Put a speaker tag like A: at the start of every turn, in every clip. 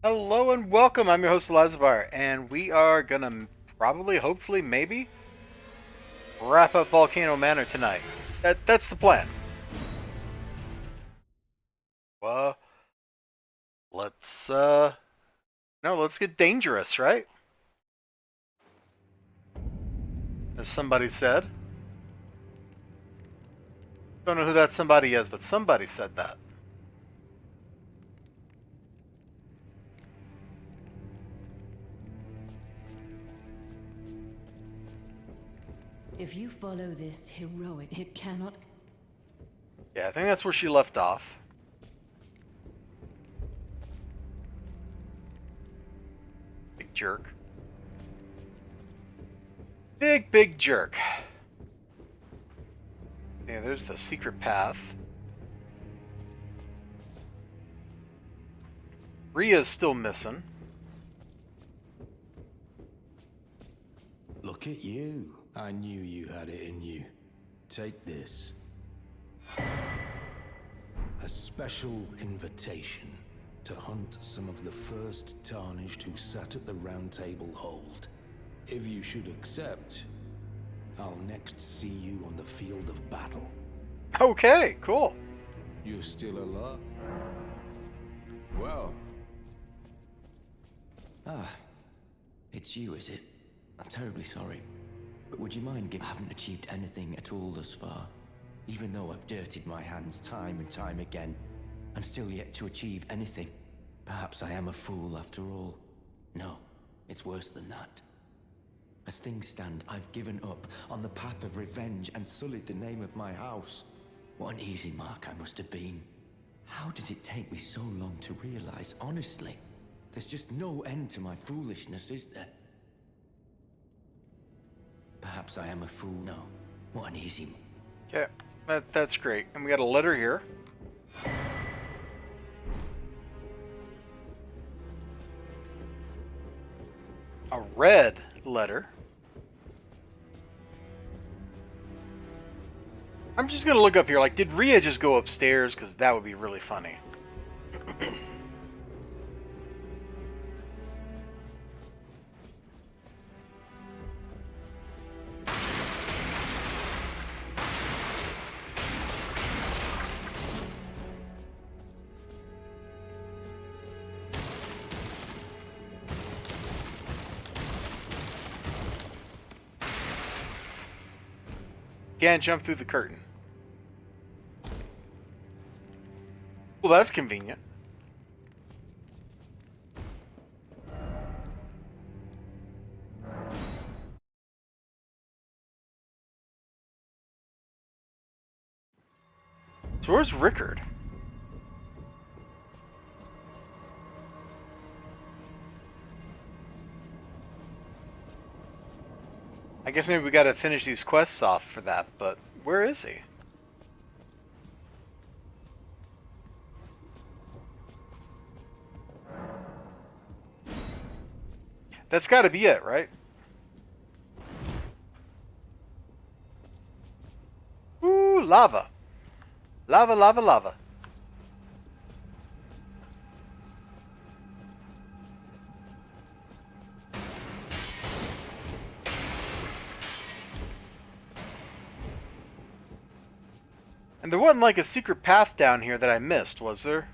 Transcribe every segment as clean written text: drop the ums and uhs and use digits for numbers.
A: Hello and welcome. I'm your host Elizibar, and we are gonna probably, hopefully, maybe wrap up Volcano Manor tonight. That's the plan. Well, let's no, let's get dangerous, right? As somebody said. Don't know who that somebody is, but somebody said that.
B: If you follow this heroic, it cannot.
A: Yeah, I think that's where she left off. Big jerk. Big jerk. Yeah, there's the secret path. Rhea's still missing.
C: Look at you. I knew you had it in you. Take this. A special invitation to hunt some of the first Tarnished who sat at the Round Table hold. If you should accept, I'll next see you on the field of battle.
A: Okay, cool.
C: You're still alive? Well.
D: It's you, is it? I'm terribly sorry. But would you mind I haven't achieved anything at all thus far. Even though I've dirtied my hands time and time again, I'm still yet to achieve anything. Perhaps I am a fool after all. No, it's worse than that. As things stand, I've given up on the path of revenge and sullied the name of my house. What an easy mark I must have been. How did it take me so long to realize, honestly? There's just no end to my foolishness, is there? Perhaps I am a fool. No. What an easy...
A: Yeah, that's great. And we got a letter here. A red letter. I'm just gonna look up here, like, did Rhea just go upstairs? Because that would be really funny. Can't jump through the curtain. Well, that's convenient. So where's Rickard? I guess maybe we gotta finish these quests off for that, but where is he? That's gotta be it, right? Ooh, lava. Lava, lava, lava. And there wasn't like a secret path down here that I missed, was there?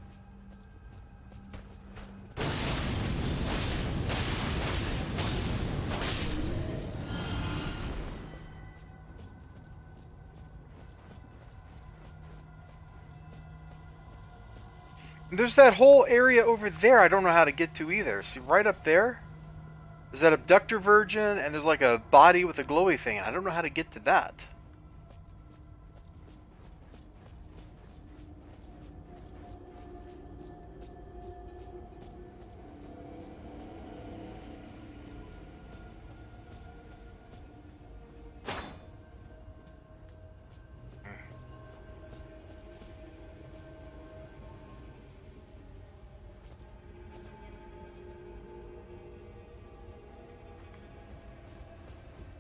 A: And there's that whole area over there I don't know how to get to either. See, right up there? There's that abductor virgin, and there's like a body with a glowy thing, and I don't know how to get to that.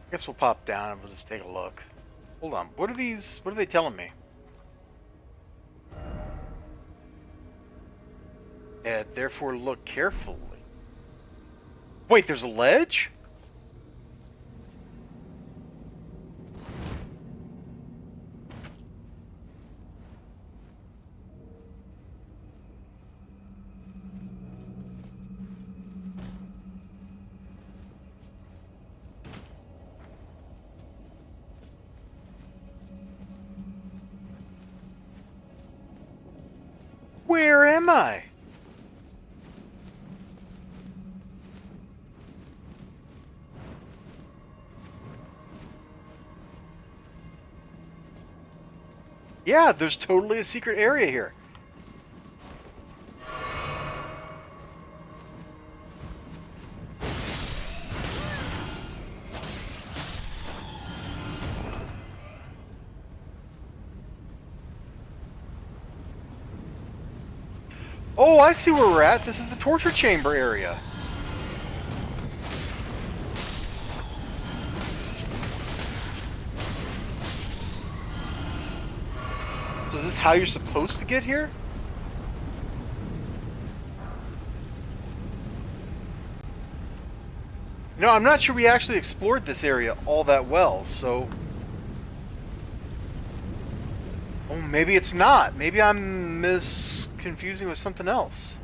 A: I guess we'll pop down and we'll just take a look. Hold on. What are these? What are they telling me? And therefore look carefully. Wait, there's a ledge? Where am I? Yeah, there's totally a secret area here. Oh, I see where we're at. This is the torture chamber area. So is this how you're supposed to get here? No, I'm not sure we actually explored this area all that well, so... Oh, maybe it's not. Maybe I'm confusing with something else.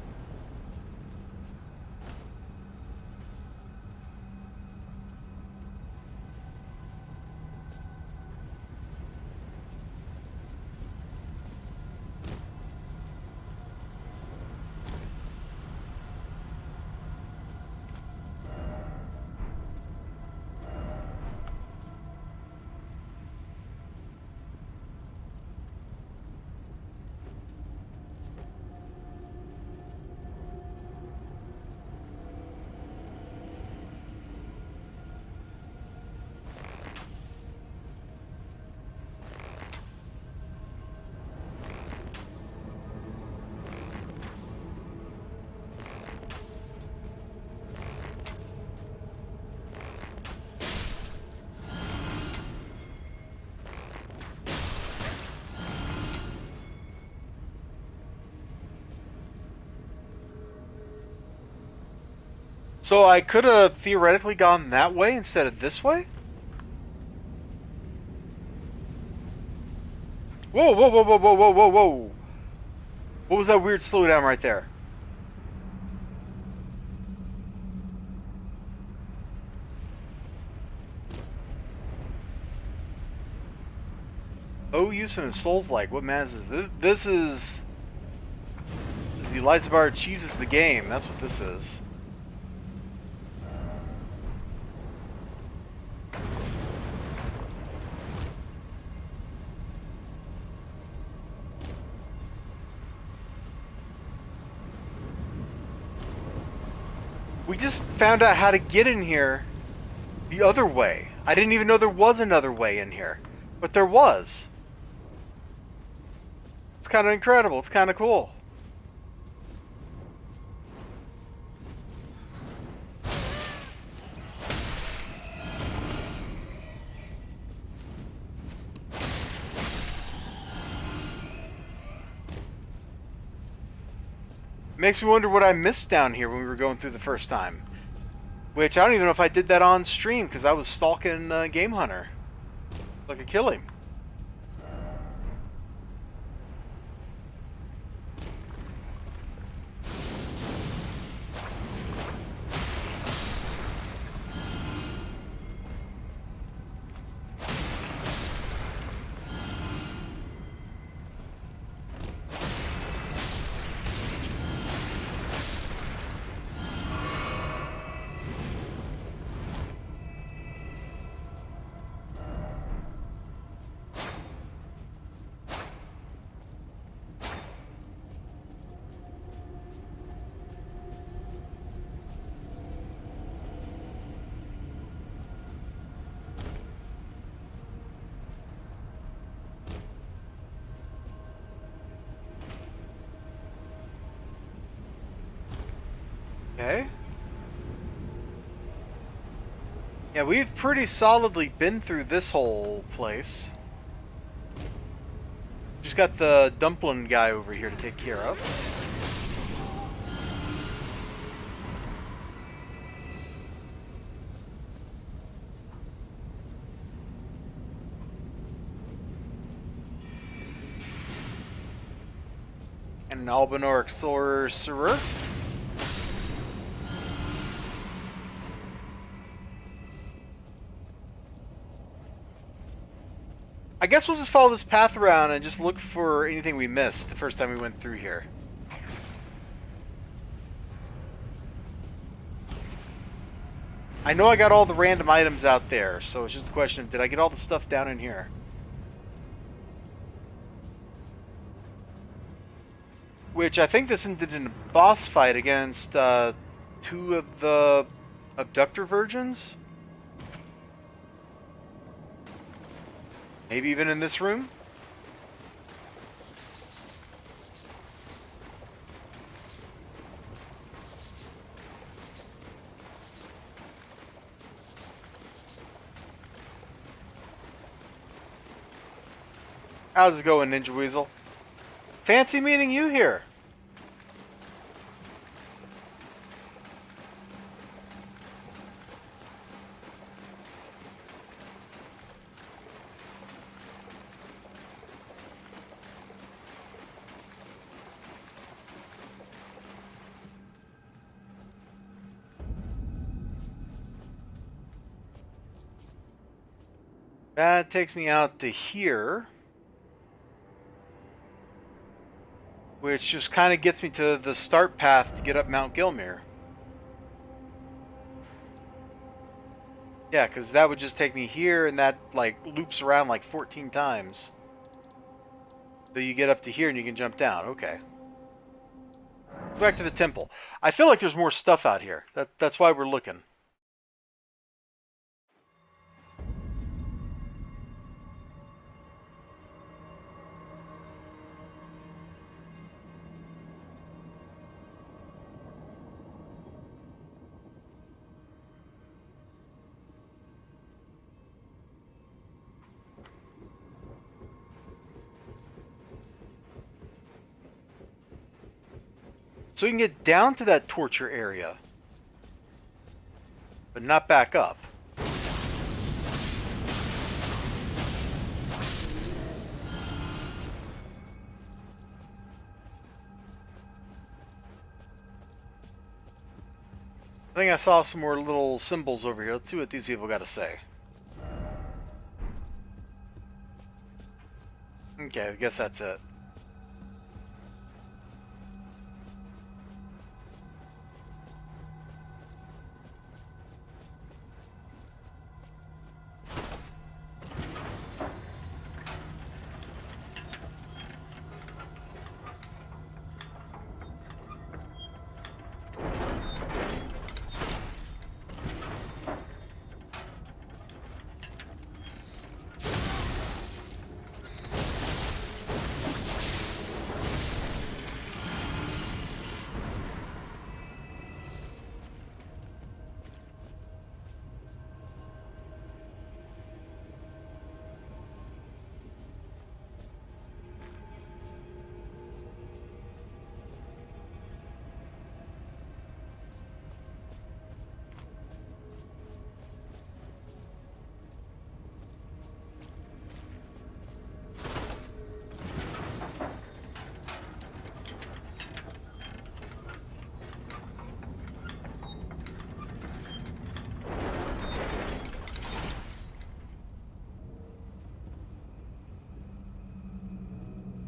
A: So I could have theoretically gone that way instead of this way? Whoa, whoa, whoa, whoa, whoa, whoa, whoa, whoa. What was that weird slowdown right there? Oh, use and Souls like. What man is this? This is the elizibar cheeses the game. That's what this is. We just found out how to get in here the other way. I didn't even know there was another way in here. But there was. It's kind of incredible. It's kind of cool. Makes me wonder what I missed down here when we were going through the first time. Which, I don't even know if I did that on stream, because I was stalking Game Hunter. So I could kill him. Okay. Yeah, we've pretty solidly been through this whole place. Just got the dumpling guy over here to take care of. an Albinor Sorcerer. I guess we'll just follow this path around and just look for anything we missed the first time we went through here. I know I got all the random items out there, so it's just a question of, did I get all the stuff down in here? Which I think this ended in a boss fight against 2 of the abductor virgins. Maybe even in this room? How's it going, Ninja Weasel? Fancy meeting you here. That takes me out to here, which just kind of gets me to the start path to get up Mount Gilmere. Yeah, because that would just take me here, and that like loops around like 14 times. So you get up to here and you can jump down. Okay. Go back to the temple. I feel like there's more stuff out here. That's why we're looking. So you can get down to that torture area, but not back up. I think I saw some more little symbols over here. Let's see what these people got to say. Okay, I guess that's it.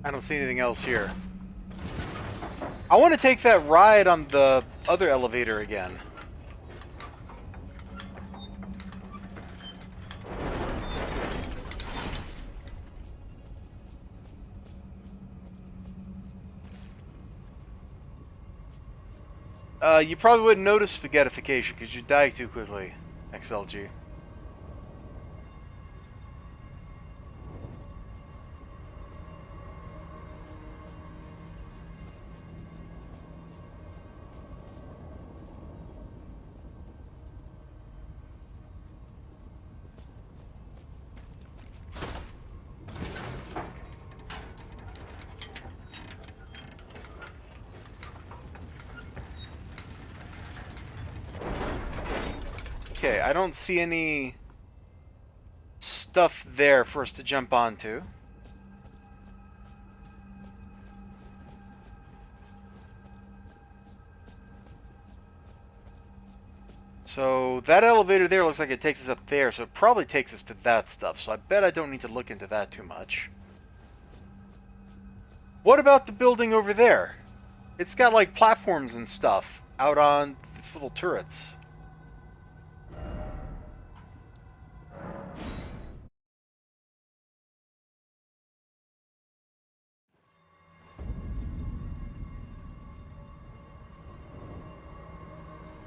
A: I don't see anything else here. I want to take that ride on the other elevator again. You probably wouldn't notice spaghettification because you die too quickly, XLG. Okay, I don't see any stuff there for us to jump onto. So that elevator there looks like it takes us up there, so it probably takes us to that stuff. So I bet I don't need to look into that too much. What about the building over there? It's got like platforms and stuff out on its little turrets.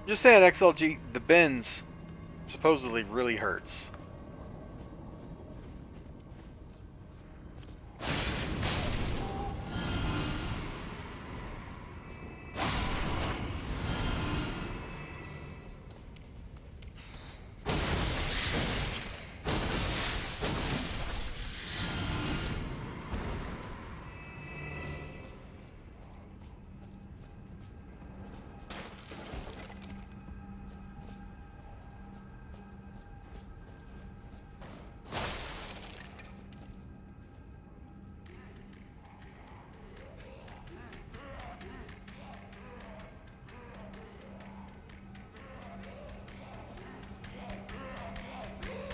A: Just saying, XLG, the bends supposedly really hurts.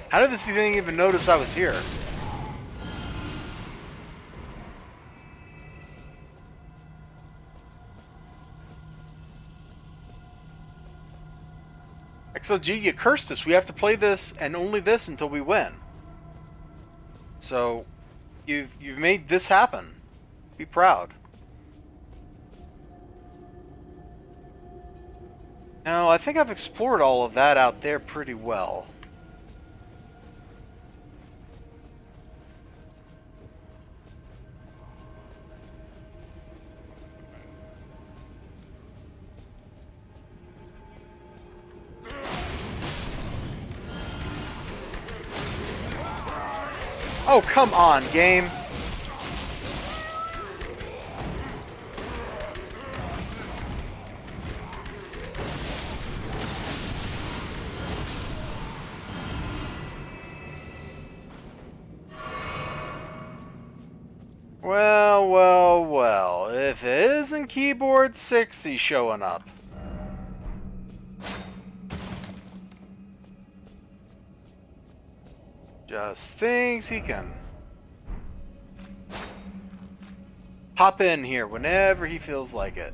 A: How did this thing even notice I was here? XLG, you cursed us. We have to play this and only this until we win. So, you've made this happen. Be proud. No, I think I've explored all of that out there pretty well. Oh, come on, game. Well, well, well. If it isn't Keyboard 60 showing up. Just thinks he can pop in here whenever he feels like it.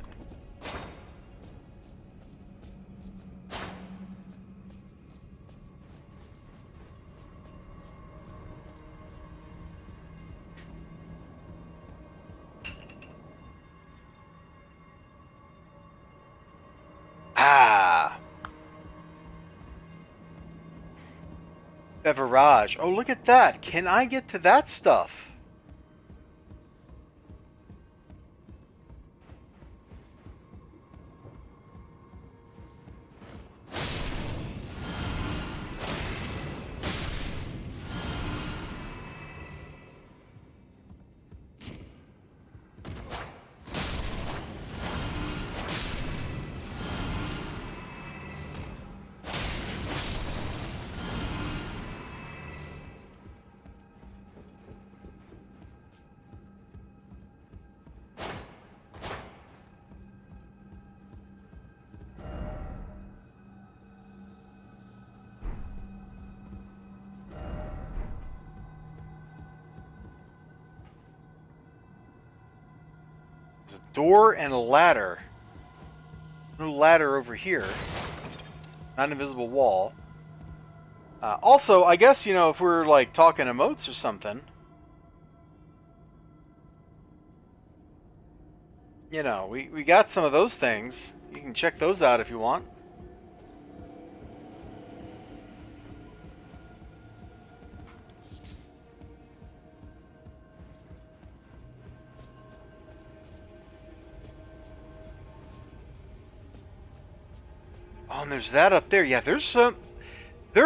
A: Ah. Beverage. Oh, look at that. Can I get to that stuff? There's a door and a ladder. No ladder over here. Not an invisible wall. Also, I guess, you know, if we're like talking emotes or something, you know, we got some of those things. You can check those out if you want. Oh, and there's that up there. Yeah, there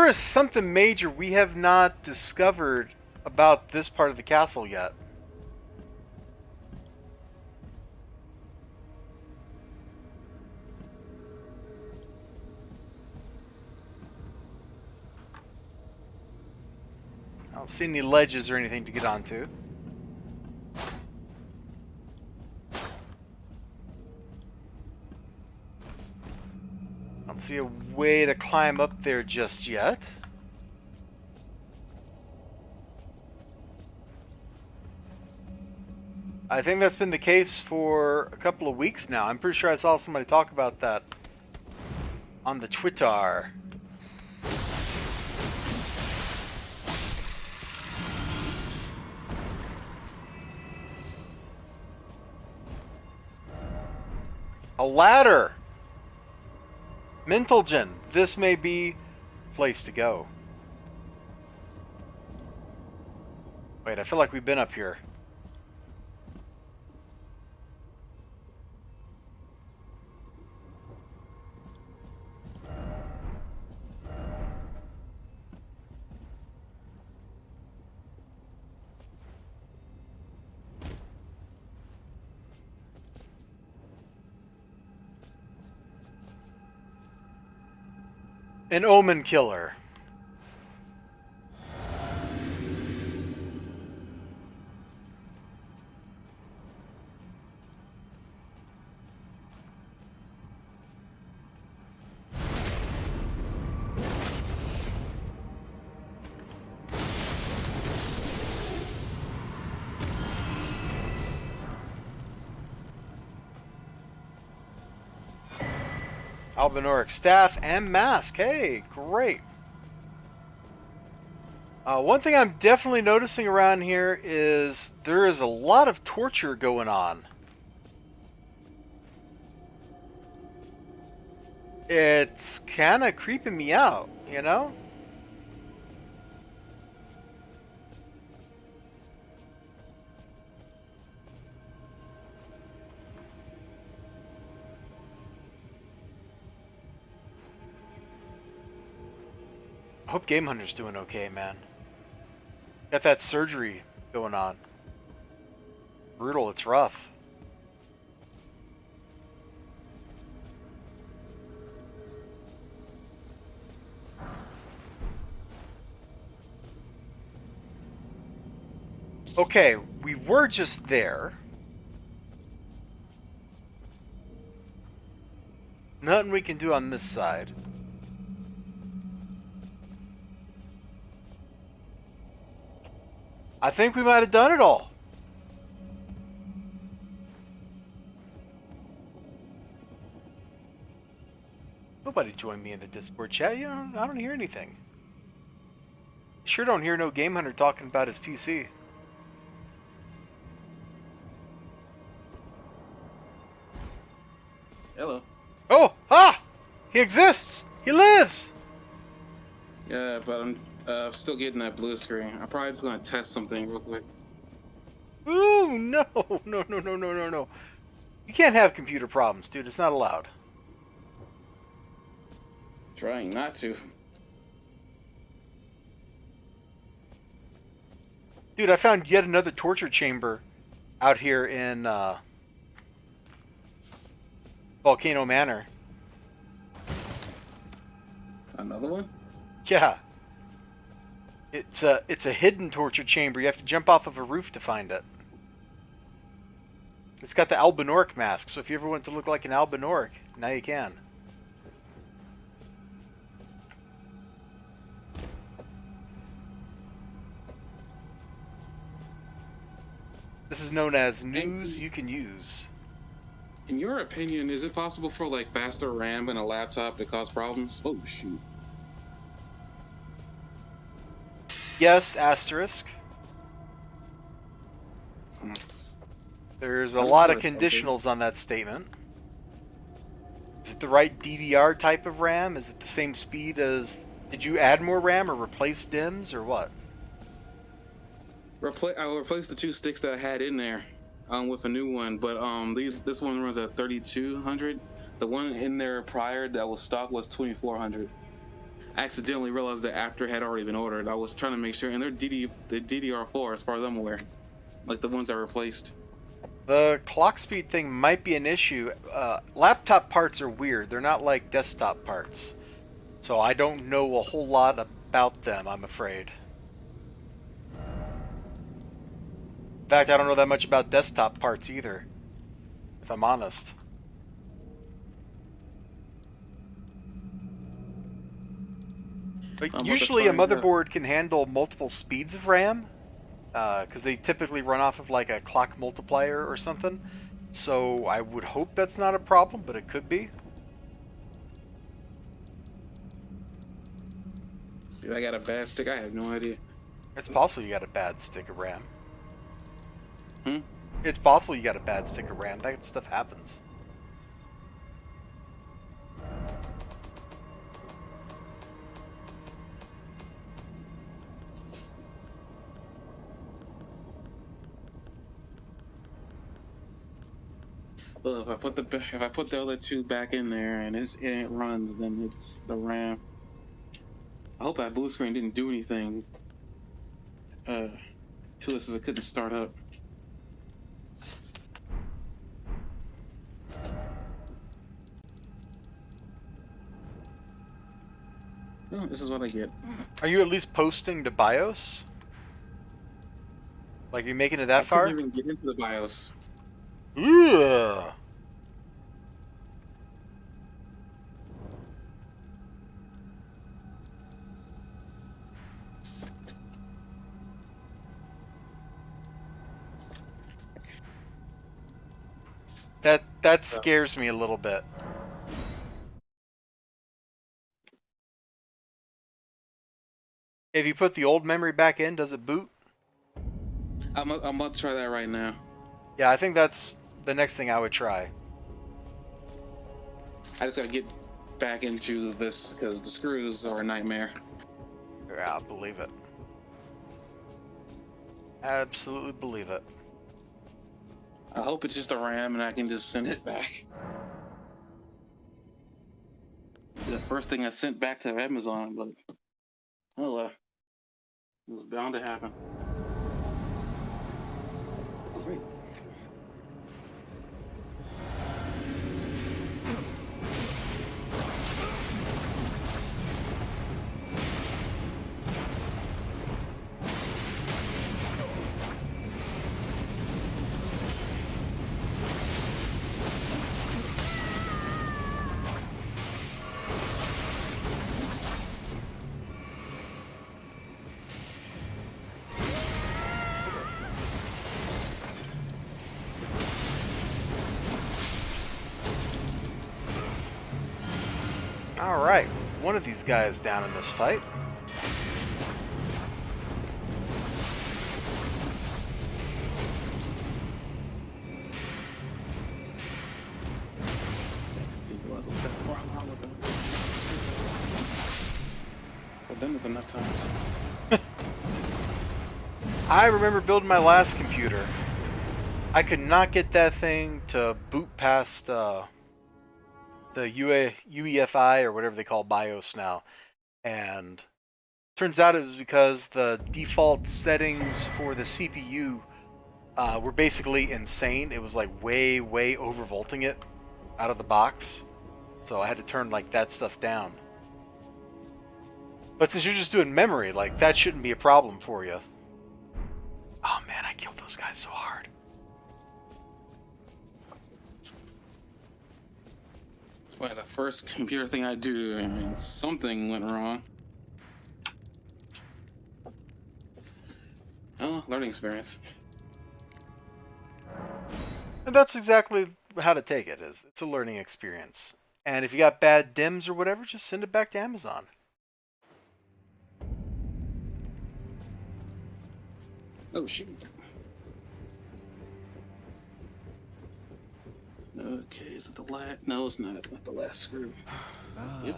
A: is something major we have not discovered about this part of the castle yet. I don't see any ledges or anything to get onto. I don't See a way to climb up there just yet. I think that's been the case for a couple of weeks now. I'm pretty sure I saw somebody talk about that on the Twitter. A ladder! Mentalgen, this may be place to go. Wait, I feel like we've been up here. An omen killer. Albinoric staff and mask. Hey, great. One thing I'm definitely noticing around here is there is a lot of torture going on. It's kind of creeping me out, you know? I hope Game Hunter's doing okay, man. Got that surgery going on. Brutal, it's rough. Okay, we were just there. Nothing we can do on this side. I think we might have done it all. Nobody joined me in the Discord chat. You know, I don't hear anything. Sure don't hear no Game Hunter talking about his PC.
E: Hello.
A: Oh! Ah! He exists! He lives!
E: Yeah, but I'm still getting that blue screen. I'm probably just gonna test something real quick.
A: Ooh, no! No, no, no, no, no, no. You can't have computer problems, dude. It's not allowed.
E: Trying not to.
A: Dude, I found yet another torture chamber out here in Volcano Manor.
E: Another one?
A: Yeah. It's a hidden torture chamber. You have to jump off of a roof to find it. It's got the Albinoric mask, so if you ever want to look like an Albinoric, now you can. This is known as news you can use.
E: In your opinion, is it possible for like faster RAM in a laptop to cause problems? Oh shoot.
A: Yes, asterisk.
E: Hmm.
A: There's a lot of conditionals on that statement. Is it the right DDR type of RAM? Is it the same speed as... Did you add more RAM or replace DIMMs or what?
E: I'll replace the two sticks that I had in there with a new one, but this one runs at 3200. The one in there prior that was stock was 2400. I accidentally realized that after it had already been ordered. I was trying to make sure, and they're DDR4 as far as I'm aware, like the ones I replaced.
A: The clock speed thing might be an issue. Laptop parts are weird. They're not like desktop parts. So I don't know a whole lot about them, I'm afraid. In fact, I don't know that much about desktop parts either, if I'm honest. But
E: I'm about to
A: usually a
E: find out.
A: motherboard can handle multiple speeds of RAM, because they typically run off of like a clock multiplier or something. So I would hope that's not a problem, but it could be.
E: Dude, I got a bad stick. I have no idea.
A: It's possible you got a bad stick of RAM.
E: Hmm?
A: It's possible you got a bad stick of RAM. That stuff happens.
E: Well, if I put the other two back in there and it runs, then it's the RAM. I hope that blue screen didn't do anything to this as it couldn't start up. Oh, this is what I get.
A: Are you at least posting to BIOS? Like, you making it that
E: I
A: far?
E: couldn't even get into the BIOS.
A: Ugh. That scares me a little bit. If you put the old memory back in, does it boot?
E: I'm about to try that right now.
A: Yeah, I think that's the next thing I would try.
E: I just gotta get back into this because the screws are a nightmare.
A: Yeah, I believe it. Absolutely believe it.
E: I hope it's just a RAM and I can just send it back. The first thing I sent back to Amazon, but oh well, it was bound to happen. Great.
A: Alright, one of these guys down in this fight.
E: But then there's enough times.
A: I remember building my last computer. I could not get that thing to boot past the UEFI or whatever they call BIOS now. And turns out it was because the default settings for the CPU were basically insane. It was like way overvolting it out of the box. So I had to turn like that stuff down. But since you're just doing memory, like that shouldn't be a problem for you. Oh man, I killed those guys so hard.
E: Well, the first computer thing I do, I mean, something went wrong. Oh, learning experience.
A: And that's exactly how to take it. Is it's a learning experience. And if you got bad DIMMs or whatever, just send it back to Amazon.
E: Oh shoot. Okay, is it the last? No, it's not. Not the last screw. Yep.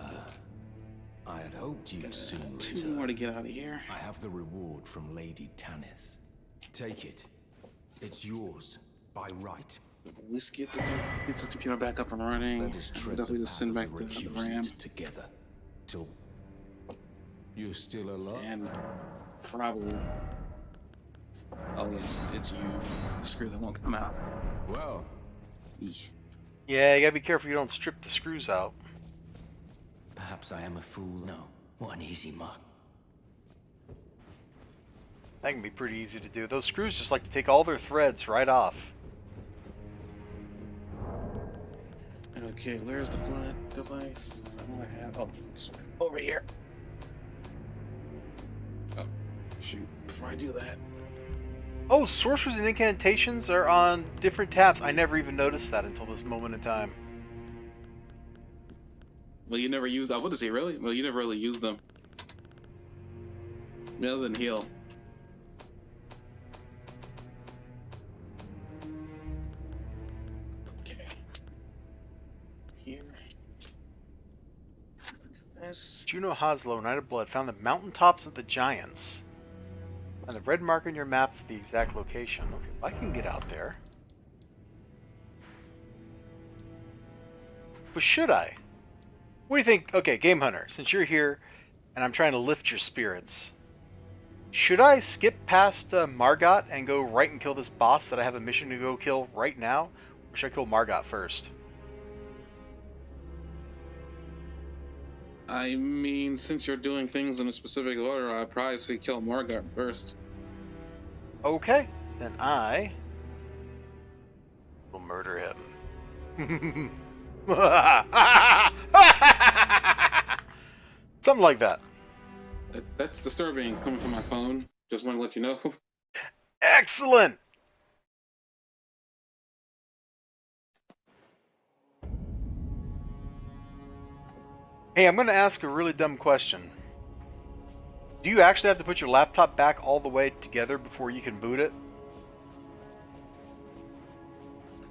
C: I had hoped you'd soon
E: Two more
C: return.
E: to get out of here.
C: I have the reward from Lady Tanith. Take it. It's yours, by right.
E: Let's get this computer back up and running.
C: Let us tread the
E: Definitely just
C: path
E: send
C: of
E: back
C: the
E: the RAM
C: recusant together. Till you're still alive.
E: and probably. Oh yes, it's you. The screw that won't come out.
C: Well,
E: Eesh.
A: Yeah, you gotta be careful you don't strip the screws out.
D: Perhaps I am a fool. No, what an easy mark.
A: That can be pretty easy to do. Those screws just like to take all their threads right off.
E: Okay, where's the blood device? I have. Oh, it's over here. Shoot, before I do that.
A: Oh, sorceries and incantations are on different tabs. I never even noticed that until this moment in time.
E: Well, you never use. I would say really. Well, you never really use them. Other than heal. Okay. Here. Use this.
A: Juno Haslo, Knight of Blood, found the mountaintops of the Giants. And the red mark on your map for the exact location. Okay, I can get out there. But should I? What do you think? Okay, Game Hunter, since you're here and I'm trying to lift your spirits, should I skip past Margot and go right and kill this boss that I have a mission to go kill right now? Or should I kill Margot first?
E: I mean, since you're doing things in a specific order, I'd probably say kill Margot first.
A: Okay, then I will murder him. Something like that.
E: That's disturbing coming from my phone. Just want to let you know.
A: Excellent! Hey, I'm going to ask a really dumb question. Do you actually have to put your laptop back all the way together before you can boot it?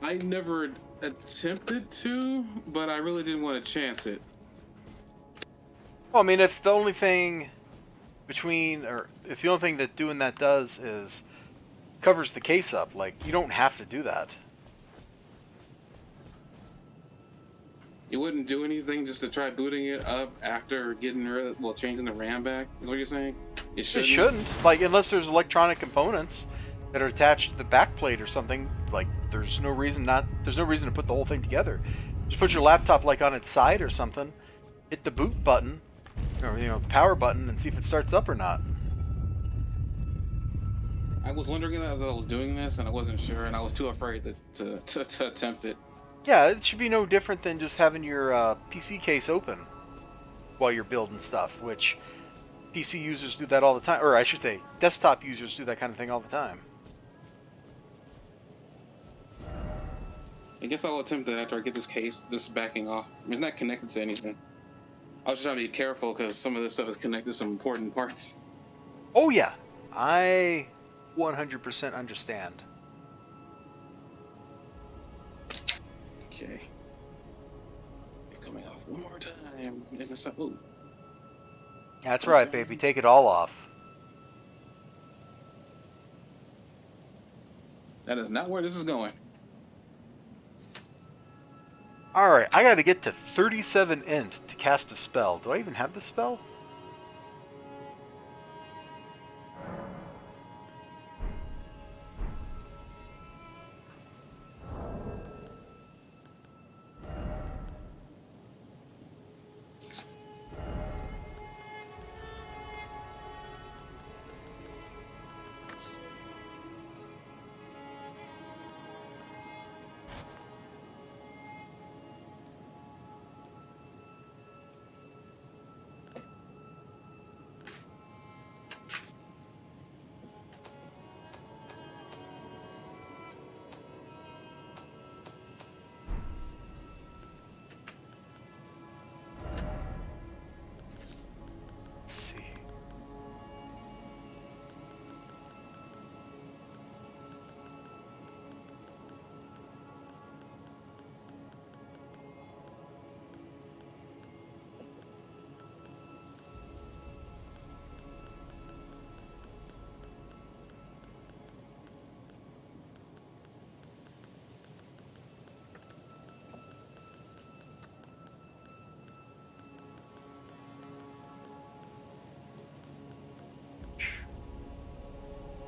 E: I never attempted to, but I really didn't want to chance it.
A: Well, I mean, if the only thing if the only thing that doing that does is covers the case up, like, you don't have to do that.
E: You wouldn't do anything just to try booting it up after getting rid of, well, changing the RAM back, is what you're saying? It shouldn't?
A: It shouldn't. Like, unless there's electronic components that are attached to the backplate or something, like, there's no reason to put the whole thing together. Just put your laptop, like, on its side or something, hit the boot button, or, the power button, and see if it starts up or not.
E: I was wondering that as I was doing this, and I wasn't sure, and I was too afraid to attempt it.
A: Yeah, it should be no different than just having your PC case open while you're building stuff, which PC users do that all the time. Or I should say, desktop users do that kind of thing all the time.
E: I guess I'll attempt that after I get this backing off. I mean, it's not connected to anything. I was just trying to be careful because some of this stuff is connected to some important parts.
A: Oh yeah, I 100% understand.
E: Okay. You're coming off one more time. Ooh.
A: That's right, baby. Take it all off.
E: That is not where this is going.
A: Alright, I gotta get to 37 int to cast a spell. Do I even have the spell?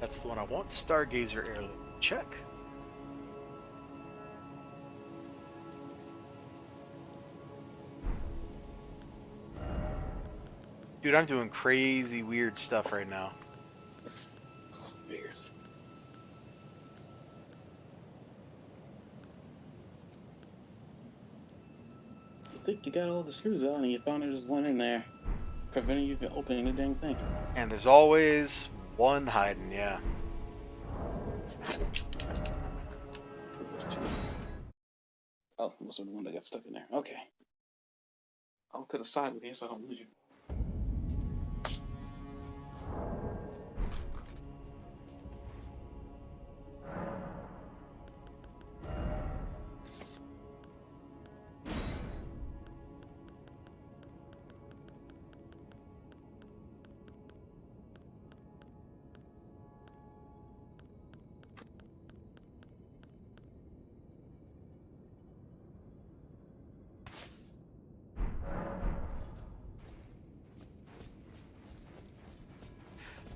A: That's the one I want. Stargazer heirloom. Check. Dude, I'm doing crazy weird stuff right now.
E: Figures. I think you got all the screws out and you found there's one in there, preventing you from opening the dang thing.
A: And there's always One hiding, yeah.
E: Oh, must have been the one that got stuck in there. Okay. I'll to the side with you so I don't lose you.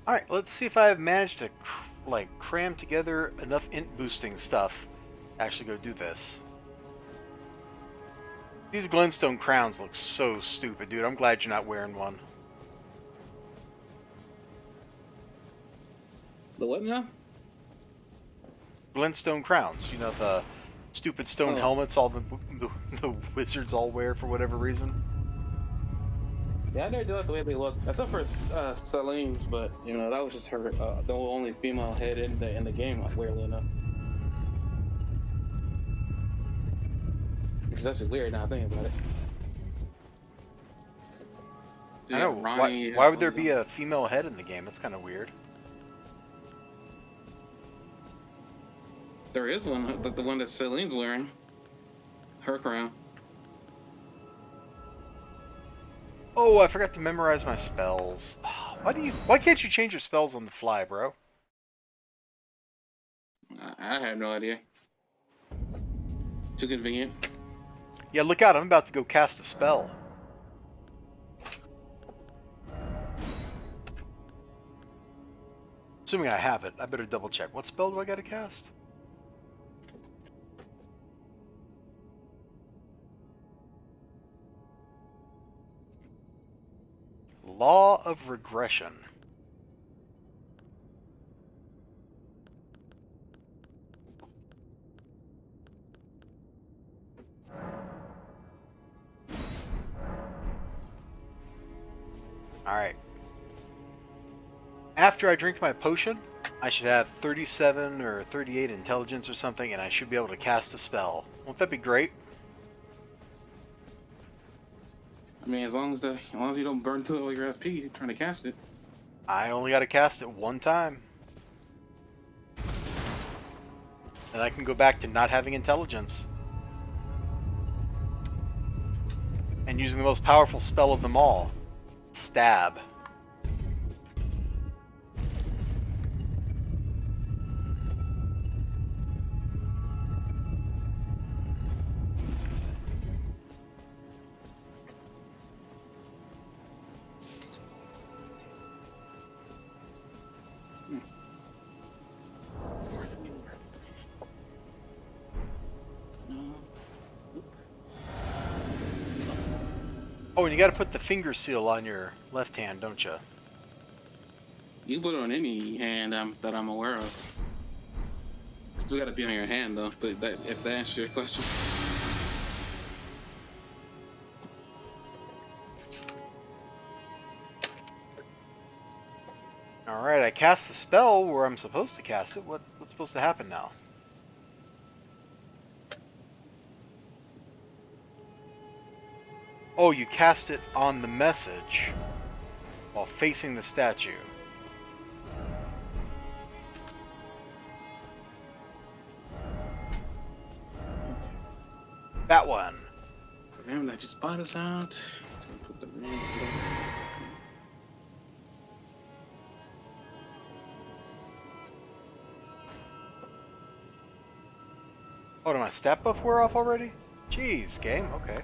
A: Alright, let's see if I've managed to cram together enough int boosting stuff to actually go do this. These glintstone crowns look so stupid, dude. I'm glad you're not wearing one.
E: The what now?
A: Glintstone crowns. You know, the stupid stone helmets all the wizards all wear for whatever reason.
E: Yeah, I never do like the way they look, except for Celine's, but you know that was just her, the only female head in the game, weirdly enough. Which is actually weird now thinking about it.
A: I know. Why would there be a female head in the game? That's kind of weird.
E: There is one, the one that Celine's wearing. Her crown.
A: Oh, I forgot to memorize my spells. Why can't you change your spells on the fly, bro?
E: I have no idea. Too convenient.
A: Yeah, look out, I'm about to go cast a spell. Assuming I have it, I better double check. What spell do I gotta cast? Law of Regression. Alright. After I drink my potion, I should have 37 or 38 intelligence or something, and I should be able to cast a spell. Won't that be great?
E: I mean, as long as you don't burn through all your FP trying to cast it.
A: I only got to cast it one time. And I can go back to not having intelligence. And using the most powerful spell of them all. Stab. Oh, and you gotta put the finger seal on your left hand, don't you?
E: You put it on any hand that I'm aware of. Still gotta be on your hand though, but if that answers your question.
A: Alright, I cast the spell where I'm supposed to cast it. What's supposed to happen now? Oh, you cast it on the message while facing the statue. That one.
E: Remember that just bought us out. So put the
A: Oh, did my stat buff wear off already? Jeez, game. Okay.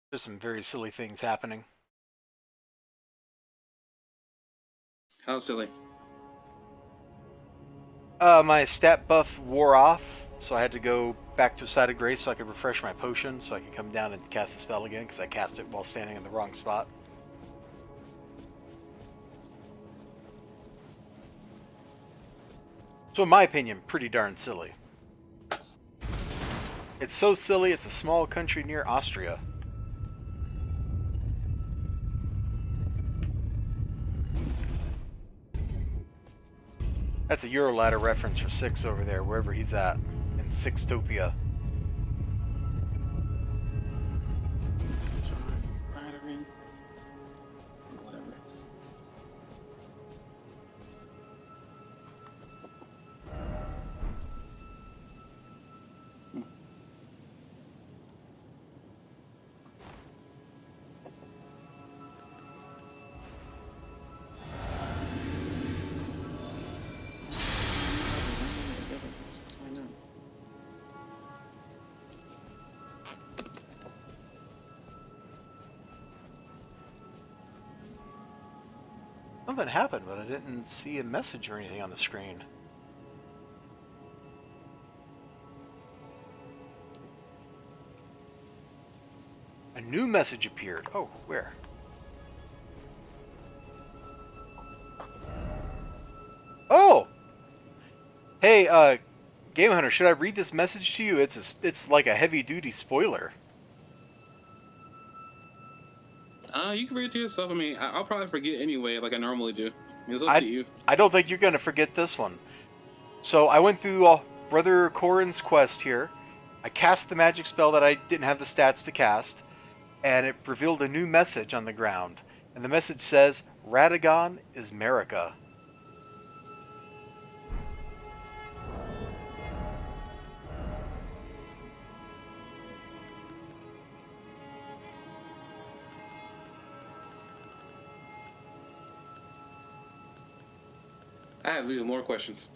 A: There's some very silly things happening.
E: How silly.
A: My stat buff wore off, so I had to go back to a side of grace so I could refresh my potion so I could come down and cast the spell again because I cast it while standing in the wrong spot. So in my opinion, pretty darn silly. It's so silly, it's a small country near Austria. That's a Euroladder reference for Six over there, wherever he's at. In Sixtopia.
E: Battery. Whatever. I know.
A: Something happened, but I didn't see a message or anything on the screen. A new message appeared. Oh, where? Oh! Hey, Game Hunter, should I read this message to you? It's like a heavy-duty spoiler.
E: You can read it to yourself. I mean, I'll probably forget anyway, like I normally do. It's up to you.
A: I don't think you're going to forget this one. So I went through Brother Corin's quest here. I cast the magic spell that I didn't have the stats to cast, and it revealed a new message on the ground. And the message says, Radagon is Merica.
E: I have even more questions.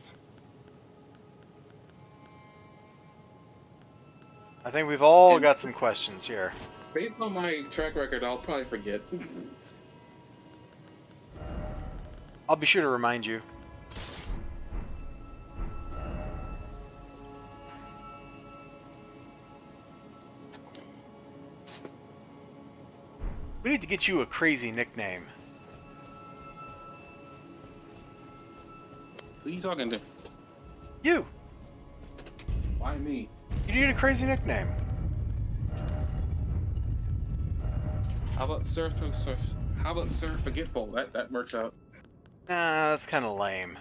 A: I think we've all got some questions here.
E: Based on my track record, I'll probably forget.
A: I'll be sure to remind you. We need to get you a crazy nickname.
E: Who are you talking to?
A: You!
E: Why me?
A: You need a crazy nickname.
E: How about Sir Forgetful? That works out.
A: Nah, that's kind of lame.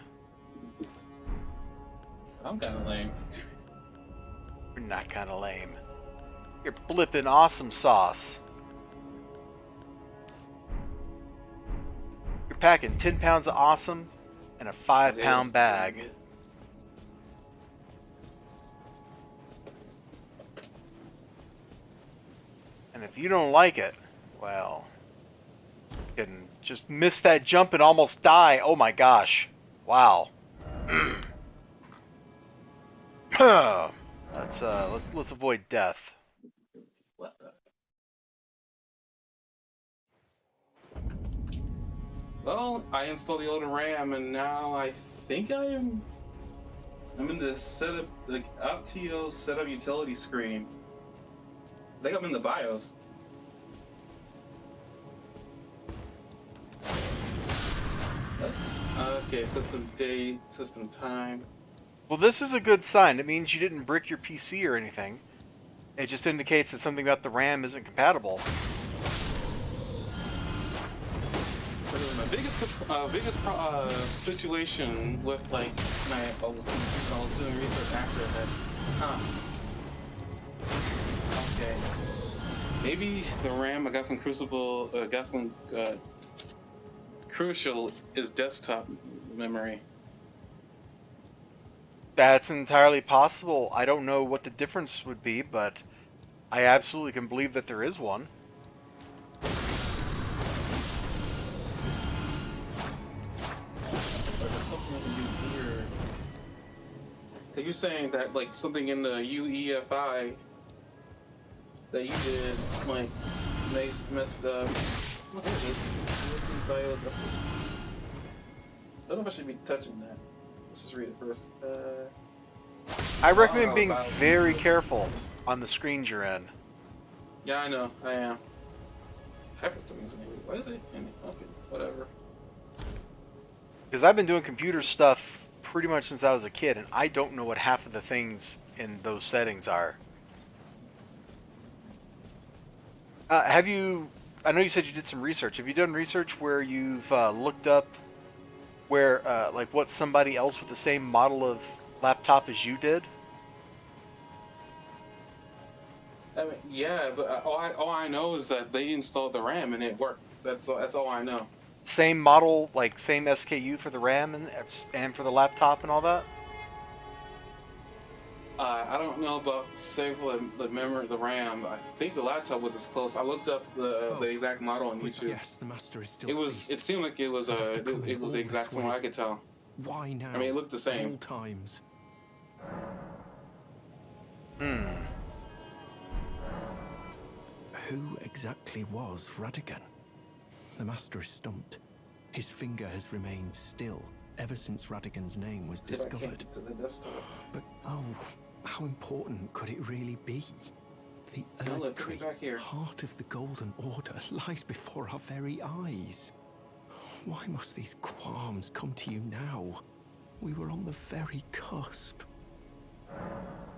E: I'm kind of lame.
A: You're not kind of lame. You're blipping awesome sauce. You're packing 10 pounds of awesome in a 5-pound bag. And if you don't like it, well, you can just miss that jump and almost die. Oh my gosh. Wow. let's avoid death.
E: What the? Well, I installed the Elden RAM, and now I think I'm in the setup, the Optio setup utility screen. I think I'm in the BIOS. Okay, system date, system time.
A: Well, this is a good sign. It means you didn't brick your PC or anything. It just indicates that something about the RAM isn't compatible.
E: My biggest situation with like I was doing research after that. Okay. Maybe the RAM I got from Crucial is desktop memory.
A: That's entirely possible. I don't know what the difference would be, but I absolutely can believe that there is one.
E: There's something I can do here. So you're saying that like something in the UEFI that you did like messed up. What is this? BIOS. I don't know if I should be touching that. Let's just read it first.
A: I recommend being very careful on the screens you're in.
E: Yeah, I know. I am. Hyperthings anyway. What is it? Okay, whatever.
A: Because I've been doing computer stuff pretty much since I was a kid, and I don't know what half of the things in those settings are. Have you... I know you said you did some research. Have you done research where you've looked up where like what somebody else with the same model of laptop as you did?
E: I mean, yeah, but all I know is that they installed the RAM and it worked. That's all I know.
A: Same model, like same SKU for the RAM and for the laptop and all that?
E: I don't know about say for the memory, the RAM. I think the laptop was as close. I looked up the exact model on YouTube.
C: Yes, the master is still
E: It was.
C: ceased.
E: It seemed like it was.
C: I'd have to come in
E: It was
C: all
E: the exact
C: this
E: one
C: way.
E: I could tell.
C: Why now?
E: I mean, it looked the
C: Of
E: same.
C: all times. Who exactly was Radigan? The master is stumped. His finger has remained still ever since Radigan's name was
E: See if I can't
C: discovered.
E: get to the desktop.
C: But oh, how important could it really be? The
E: No, look,
C: Erd
E: put me
C: Tree,
E: back here.
C: heart of the Golden Order, lies before our very eyes. Why must these qualms come to you now? We were on the very cusp.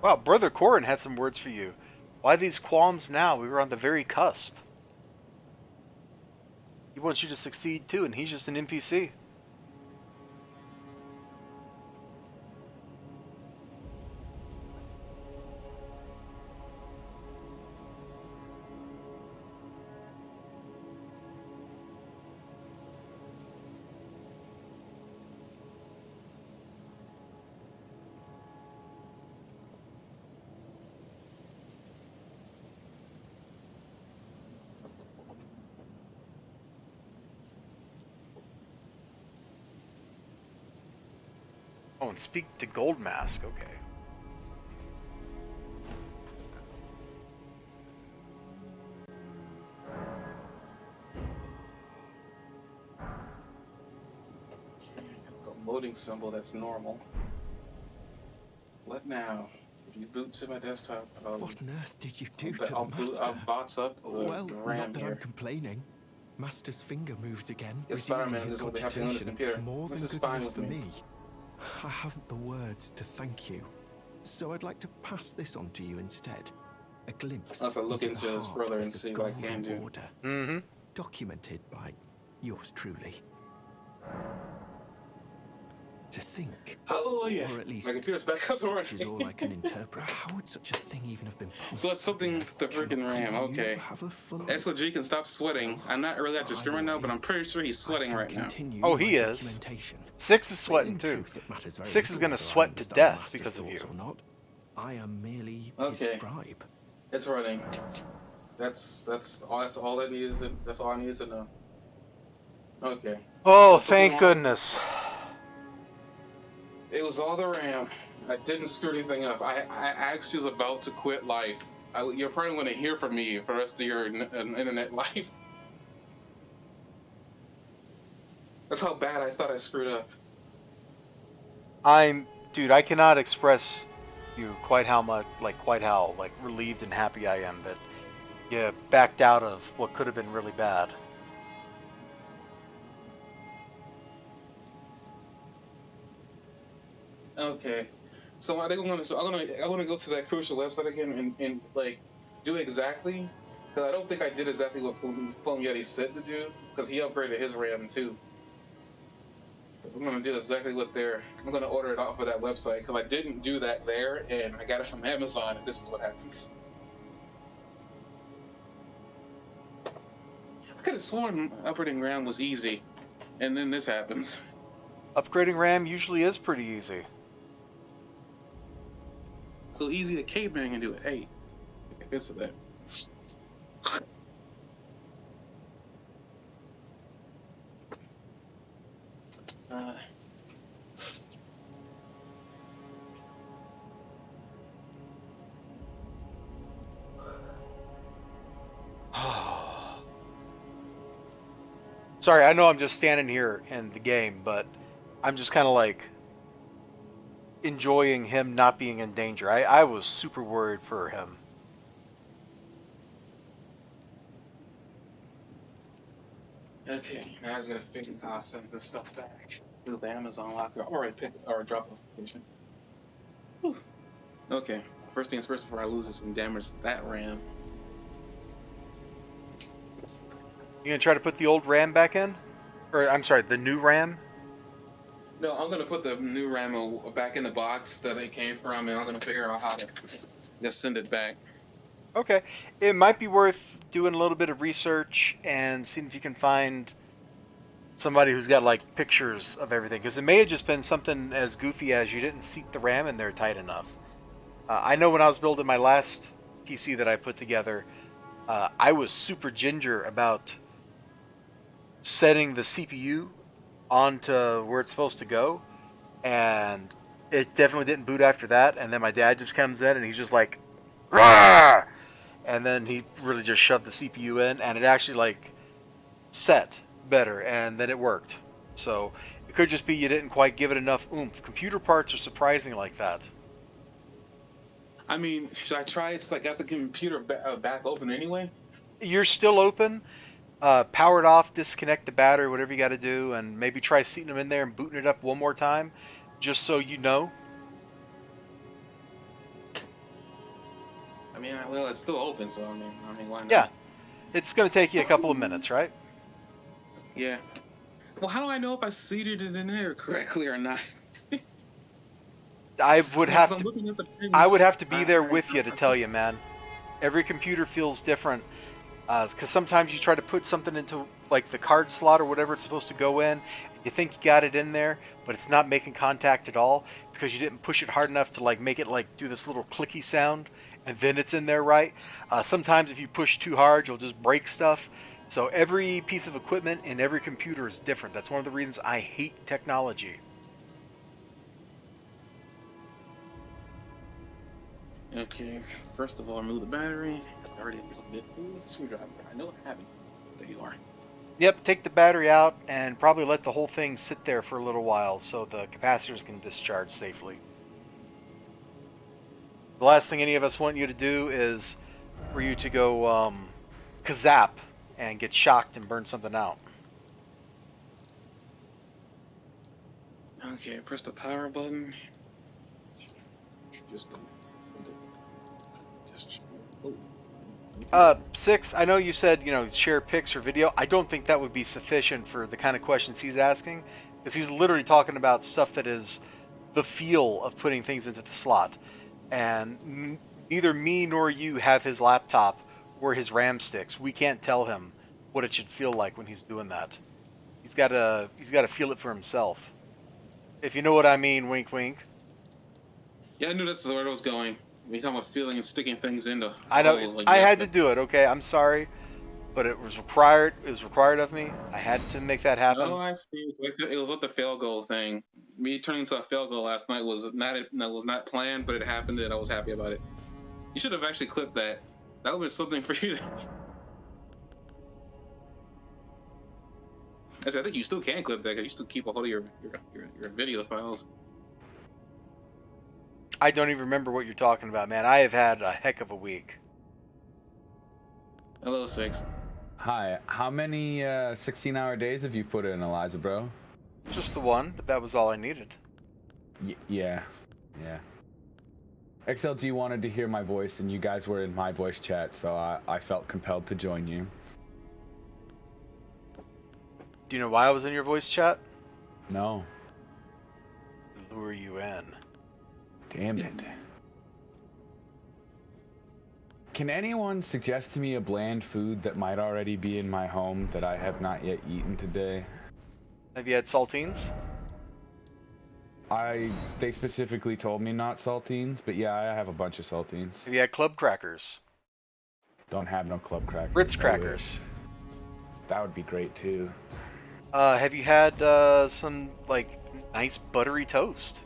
A: Wow, Brother Corin had some words for you. Why these qualms now? We were on the very cusp. He wants you to succeed too, and he's just an NPC. Oh, and speak to Gold Mask. Okay.
E: The loading symbol. That's normal. What now? If you boot to my desktop,
C: What on earth did you do to
E: I'll
C: the
E: boot.
C: master?
E: I'll bots up the
C: Well,
E: RAM
C: not that
E: here.
C: I'm complaining. Master's finger moves again,
E: Yes,
C: resuming
E: Spider-Man
C: his
E: is what they have to do on this
C: cogitation.
E: computer.
C: More than
E: This is
C: good
E: fine
C: enough
E: with
C: for
E: me.
C: me. I haven't the words to thank you, so I'd like to pass this on to you instead. A glimpse
E: Let's look
C: into the
E: into this
C: heart
E: further
C: of
E: and
C: the
E: see what I can
C: Golden
E: do.
C: Order,
A: Mm-hmm.
C: documented by yours truly. To think,
E: Hallelujah!
C: or at least
E: My computer's back up and
C: such is all I
E: running.
C: can interpret. How would such a thing even have been possible?
E: So it's something with the freaking RAM. Okay. SOG can stop sweating. I'm not really at your screen right now, but I'm pretty sure he's sweating right now.
A: Oh, he is. 6 is sweating too. 6 is gonna sweat to death because of you.
C: I am merely his
E: Okay.
C: scribe.
E: It's running. That's all I needed to, that's all I needed to know. Okay.
A: Oh,
E: Something
A: thank
E: wrong.
A: goodness.
E: It was all the RAM. I didn't screw anything up. I actually was about to quit life. You're probably going to hear from me for the rest of your internet life. That's how bad I thought I screwed up.
A: Dude, I cannot express you quite how relieved and happy I am that you backed out of what could have been really bad.
E: Okay, so I think I'm gonna go to that crucial website again and like do exactly, because I don't think I did exactly what Plum Yeti said to do, because he upgraded his RAM too. I'm gonna do exactly what I'm gonna order it off of that website, because I didn't do that there and I got it from Amazon, and this is what happens. I could have sworn upgrading RAM was easy, and then this happens.
A: Upgrading RAM usually is pretty easy.
E: So easy a caveman can do it. Hey, get this of that.
A: Sorry, I know I'm just standing here in the game, but I'm just kind of like enjoying him not being in danger. I was super worried for him.
E: Okay, now I was gonna figure out how to send this stuff back to the Amazon locker, or I pick or drop location. Whew. Okay, first things first before I lose this and damage that RAM.
A: You gonna try to put the old RAM back in? Or, I'm sorry, the new RAM?
E: No, I'm gonna put the new RAM back in the box that it came from, and I'm gonna figure out how to just send it back.
A: Okay. It might be worth doing a little bit of research and seeing if you can find somebody who's got like pictures of everything, because it may have just been something as goofy as you didn't seat the RAM in there tight enough. I know when I was building my last PC that I put together, I was super ginger about setting the CPU onto where it's supposed to go, and it definitely didn't boot after that. And then my dad just comes in and he's just like, "Rah!" And then he really just shoved the CPU in, and it actually like set better, and then it worked. So it could just be you didn't quite give it enough oomph. Computer parts are surprising like that.
E: I mean, should I try it? So I got the computer back open anyway.
A: You're still open. Power it off, disconnect the battery, whatever you got to do, and maybe try seating them in there and booting it up one more time, just so you know.
E: I mean, well, it's still open, so I mean, why not?
A: Yeah, it's going to take you a couple of minutes, right?
E: Yeah. Well, how do I know if I seated it in there correctly or not?
A: I would have
E: I'm
A: to.
E: looking at the
A: I would have to be
E: pins.
A: there with you to tell you, man. Every computer feels different, because sometimes you try to put something into like the card slot or whatever it's supposed to go in. You think you got it in there, but it's not making contact at all because you didn't push it hard enough to like make it like do this little clicky sound, and then it's in there right. Sometimes if you push too hard, you'll just break stuff. So every piece of equipment in every computer is different. That's one of the reasons I hate technology.
E: Okay, first of all, remove the battery. Because I already plugged it. Ooh, the screwdriver. I know I have it. There you are.
A: Yep, take the battery out and probably let the whole thing sit there for a little while so the capacitors can discharge safely. The last thing any of us want you to do is for you to go kazap and get shocked and burn something out.
E: Okay, press the power button. Just. Oh.
A: 6, I know you said, share pics or video. I don't think that would be sufficient for the kind of questions he's asking, because he's literally talking about stuff that is the feel of putting things into the slot. And neither me nor you have his laptop or his RAM sticks. We can't tell him what it should feel like when he's doing that. He's got to feel it for himself. If you know what I mean, wink wink.
E: Yeah, I knew that's where it was going. When you're talking about feeling and sticking things into
A: I know.
E: holes, like
A: I
E: that,
A: had to do it. Okay, I'm sorry, but it was required. It was required of me. I had to make that happen.
E: Oh, I see. It was like the fail goal thing. Me turning into a fail goal last night was not planned, but it happened, and I was happy about it. You should have actually clipped that. That would be something for you to. I think you still can clip that because you still keep a hold of your video files.
A: I don't even remember what you're talking about, man. I have had a heck of a week.
E: Hello, 6.
F: Hi, how many 16-hour days have you put in, Eliza, bro?
A: Just the one, but that was all I needed.
F: Yeah. XLG wanted to hear my voice, and you guys were in my voice chat, so I felt compelled to join you.
A: Do you know why I was in your voice chat?
F: No.
A: To lure you in.
F: Damn it. Can anyone suggest to me a bland food that might already be in my home that I have not yet eaten today?
A: Have you had saltines?
F: They specifically told me not saltines, but yeah, I have a bunch of saltines.
A: Have you had club crackers?
F: Don't have no club crackers.
A: Ritz crackers?
F: That would be great too.
A: Have you had some like nice buttery toast?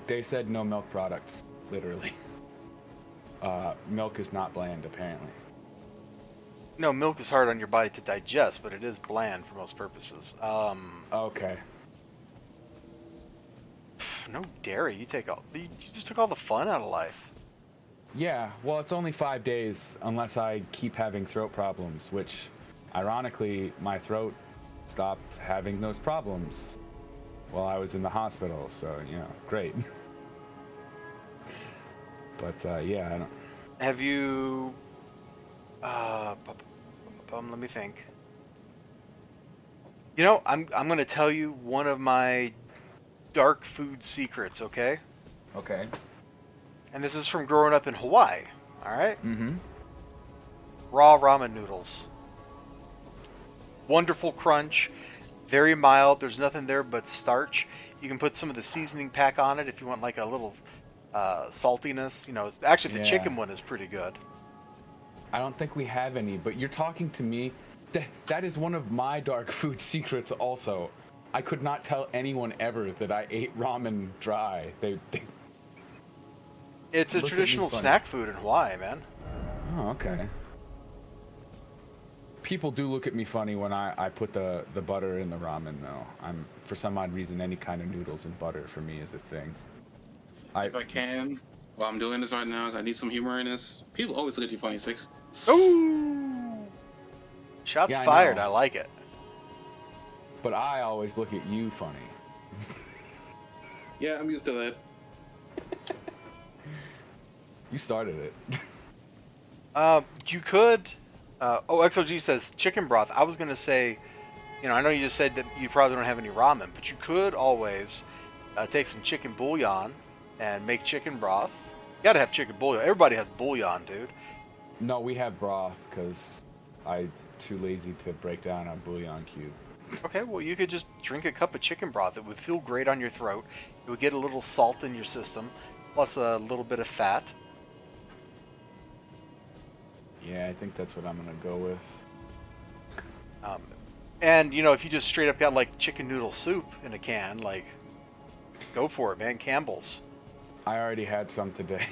F: They said no milk products, literally. Milk is not bland, apparently.
A: No, milk is hard on your body to digest, but it is bland for most purposes.
F: Okay.
A: No dairy. You just took all the fun out of life.
F: Yeah, well, it's only 5 days unless I keep having throat problems, which, ironically, my throat stopped having those problems while I was in the hospital, so, great. But, yeah, I don't...
A: Have you... let me think. You know, I'm gonna tell you one of my dark food secrets, okay?
F: Okay.
A: And this is from growing up in Hawaii. All right.
F: Mm-hmm.
A: Raw ramen noodles. Wonderful crunch, very mild. There's nothing there but starch. You can put some of the seasoning pack on it if you want like a little saltiness. You know, actually the
F: Yeah.
A: chicken one is pretty good.
F: I don't think we have any, but you're talking to me. That is one of my dark food secrets also. I could not tell anyone ever that I ate ramen dry. They
A: It's a
F: Look at me
A: traditional
F: funny.
A: snack food in Hawaii, man.
F: Oh, okay. People do look at me funny when I put the butter in the ramen, though. For some odd reason, any kind of noodles and butter for me is a thing.
E: If I can, while I'm doing this right now, I need some humor in this. People always look at you funny, Six.
A: Ooh! Shots
F: Yeah, I
A: fired.
F: know.
A: I like it.
F: But I always look at you funny.
E: Yeah, I'm used to that.
F: You started it.
A: You could. XOG says chicken broth. I was gonna say, you know, I know you just said that you probably don't have any ramen, but you could always take some chicken bouillon and make chicken broth. You gotta have chicken bouillon. Everybody has bouillon, dude.
F: No, we have broth because I'm too lazy to break down a bouillon cube.
A: Okay, well, you could just drink a cup of chicken broth. It would feel great on your throat. It would get a little salt in your system, plus a little bit of fat.
F: Yeah, I think that's what I'm gonna go with.
A: And, you know, if you just straight up got, like, chicken noodle soup in a can, like, go for it, man. Campbell's.
F: I already had some today.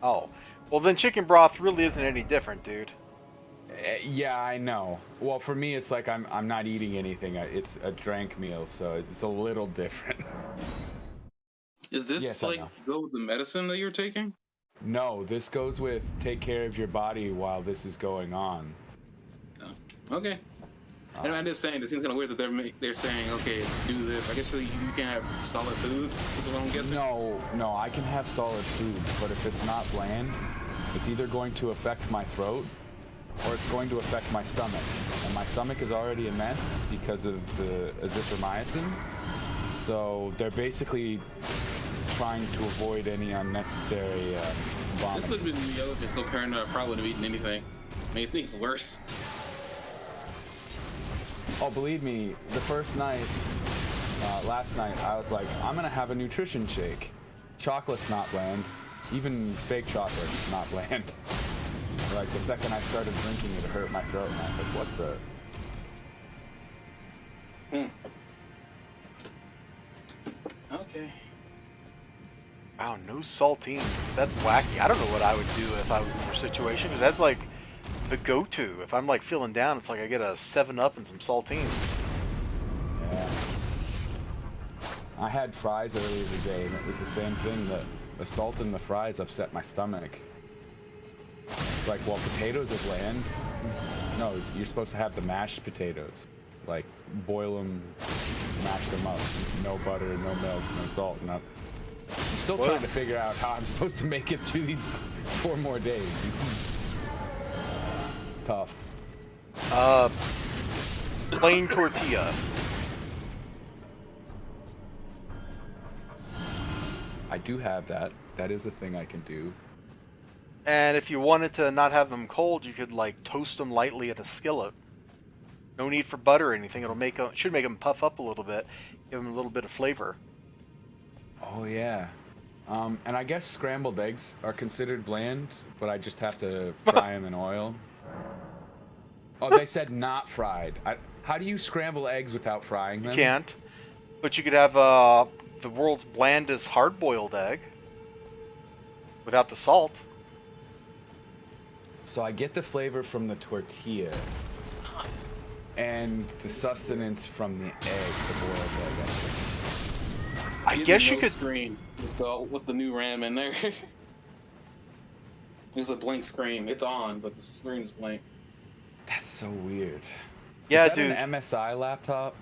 A: Oh. Well, then chicken broth really isn't any different, dude.
F: Yeah, I know. Well, for me, it's like I'm not eating anything. It's a drank meal, so it's a little different.
E: Is this
F: Yes, I
E: like
F: know.
E: go with the medicine that you're taking?
F: No, this goes with take care of your body while this is going on.
E: Okay. And I'm just saying, it seems kind of weird that they're saying, okay, do this. I guess so you can have solid foods. Is what I'm guessing.
F: No, I can have solid foods, but if it's not bland, it's either going to affect my throat or it's going to affect my stomach. And my stomach is already a mess because of the azithromycin. So they're basically trying to avoid any unnecessary
E: This
F: vomiting.
E: would have been me. I would have been so paranoid. I probably wouldn't have eaten anything. Made things worse.
F: Oh, believe me, the first night, last night, I was like, I'm gonna have a nutrition shake. Chocolate's not bland. Even fake chocolate's not bland. Like, the second I started drinking it hurt my throat, and I was like, what the?
E: Okay.
A: Wow, no saltines. That's wacky. I don't know what I would do if I was in your situation, because that's like the go-to. If I'm like feeling down, it's like I get a 7-Up and some saltines.
F: Yeah. I had fries earlier today, and it was the same thing. The salt in the fries upset my stomach. It's like, well, potatoes are bland. No, you're supposed to have the mashed potatoes. Like, boil them, mash them up. No butter, no milk, no salt. I'm still trying to figure out how I'm supposed to make it through these 4 more days. It's tough.
A: Plain tortilla.
F: I do have that. That is a thing I can do.
A: And if you wanted to not have them cold, you could like toast them lightly in a skillet. No need for butter or anything. Should make them puff up a little bit, give them a little bit of flavor.
F: Oh, yeah. And I guess scrambled eggs are considered bland, but I just have to fry them in oil. Oh, they said not fried. How do you scramble eggs without frying them?
A: You can't. But you could have the world's blandest hard-boiled egg without the salt.
F: So I get the flavor from the tortilla and the sustenance from the egg, the boiled egg, I think.
A: I guess you could.
E: Screen with the new RAM in there. It's a blank screen. It's on, but the screen is blank.
F: That's so weird.
A: Yeah,
F: Is that
A: dude.
F: an MSI laptop?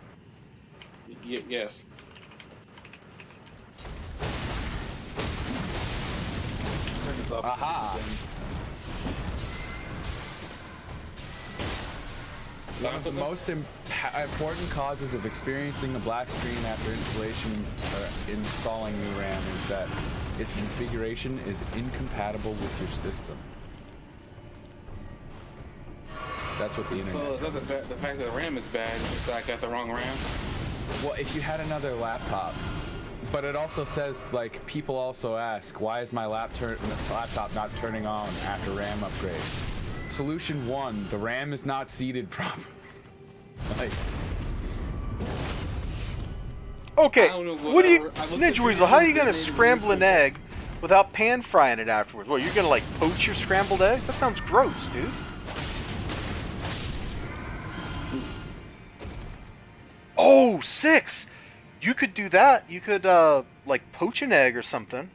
E: Yes. Turn this off.
F: Aha. One of the most important causes of experiencing a black screen after installation or installing new RAM is that its configuration is incompatible with your system. That's what the internet.
E: So it's not the fact that the RAM is bad, it's just that I got the wrong RAM.
F: Well, if you had another laptop, but it also says, like, people also ask, why is my laptop not turning on after RAM upgrade? Solution 1, the RAM is not seated properly. Like,
A: Okay,
E: I don't know
A: what do you,
E: I looked
A: Ninja
E: at
A: Weasel? How are you
E: videos
A: gonna
E: that made
A: scramble an
E: it
A: egg without pan frying it afterwards? Well, you're gonna like poach your scrambled eggs? That sounds gross, dude. Oh, 6! You could do that. You could like poach an egg or something.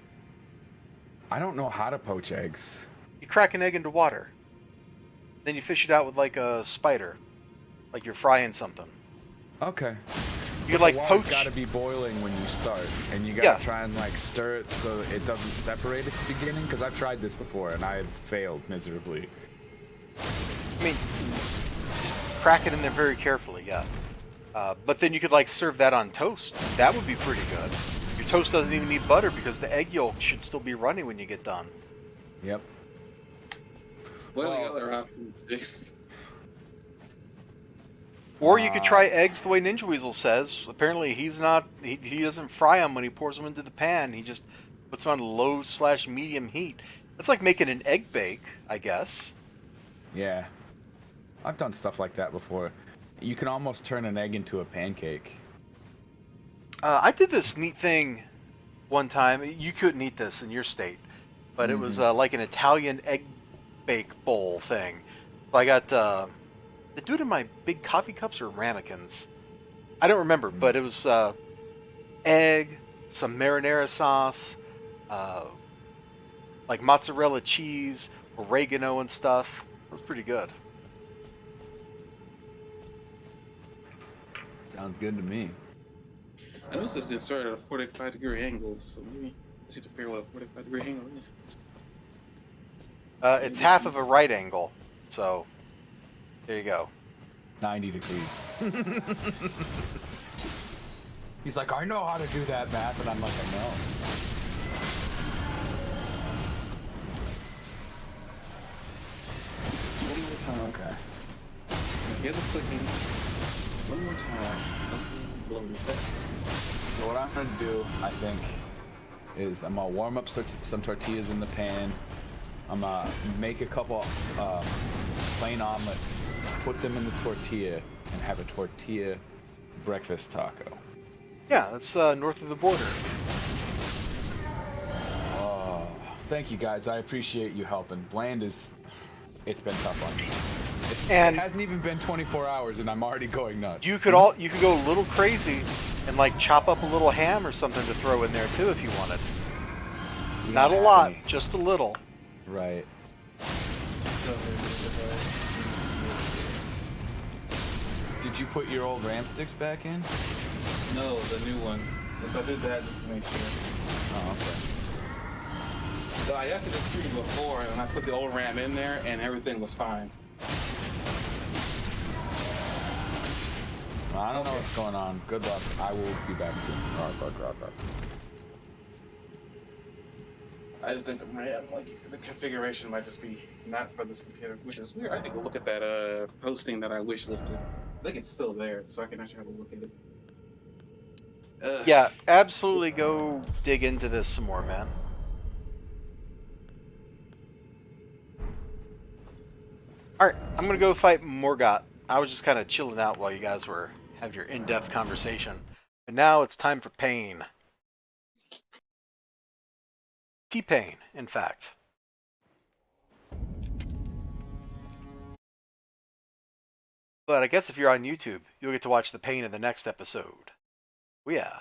F: I don't know how to poach eggs.
A: You crack an egg into water. Then you fish it out with like a spider. Like you're frying something.
F: Okay.
A: You could like
F: The
A: poach.
F: water's gotta be boiling when you start, and you gotta
A: Yeah.
F: try and like stir it so it doesn't separate at the beginning. Because I've tried this before and I have failed miserably.
A: I mean, just crack it in there very carefully, yeah. But then you could like serve that on toast. That would be pretty good. Your toast doesn't even need butter because the egg yolk should still be running when you get done.
F: Yep.
E: What are
F: Well-
E: the other options?
A: Or you could try eggs the way Ninja Weasel says. Apparently he's not, he doesn't fry them when he pours them into the pan. He just puts them on low/medium heat. That's like making an egg bake, I guess.
F: Yeah. I've done stuff like that before. You can almost turn an egg into a pancake.
A: I did this neat thing one time. You couldn't eat this in your state, but it was like an Italian egg bake bowl thing. So I got they do it in my big coffee cups or ramekins. I don't remember, but it was egg, some marinara sauce, like mozzarella cheese, oregano and stuff. It was pretty good.
F: Sounds good to me.
E: I noticed this inserted at a 45-degree angle, so maybe I should figure what a 45-degree angle is.
A: It's half of a right angle, so there you go.
F: 90 degrees. He's like, I know how to do that math, and I'm like, I know.
E: One more time.
F: Okay.
E: Hear the clicking. One more time. Blow reset.
F: So what I'm gonna do, I think, is I'm gonna warm up some tortillas in the pan. I'm gonna make a couple plain omelets, put them in the tortilla, and have a tortilla breakfast taco.
A: Yeah, that's north of the border.
F: Oh, thank you guys. I appreciate you helping. Bland is, it's been tough on me.
A: And
F: it hasn't even been 24 hours, and I'm already going nuts.
A: you could go a little crazy and like chop up a little ham or something to throw in there too if you wanted.
F: We
A: Not
F: don't
A: a
F: have
A: lot,
F: any.
A: just a little.
F: Right. Did you put your old RAM sticks back in?
E: No, the new one. So I did that just to make sure.
F: Oh, okay.
E: So I acted the screen before, and I put the old RAM in there, and everything was fine.
F: Well, I don't know what's going on. Good luck. I will be back soon. All right.
E: I just think the RAM, like, the configuration might just be not for this computer, which is weird. I think we'll look at that posting that I wish listed. I think it's still there, so I can actually have a look at it.
A: Yeah, absolutely go dig into this some more, man. Alright, I'm gonna go fight Morgott. I was just kind of chilling out while you guys have your in-depth conversation. But now it's time for Pain. T-Pain, in fact. But I guess if you're on YouTube, you'll get to watch the Pain in the next episode. Oh yeah.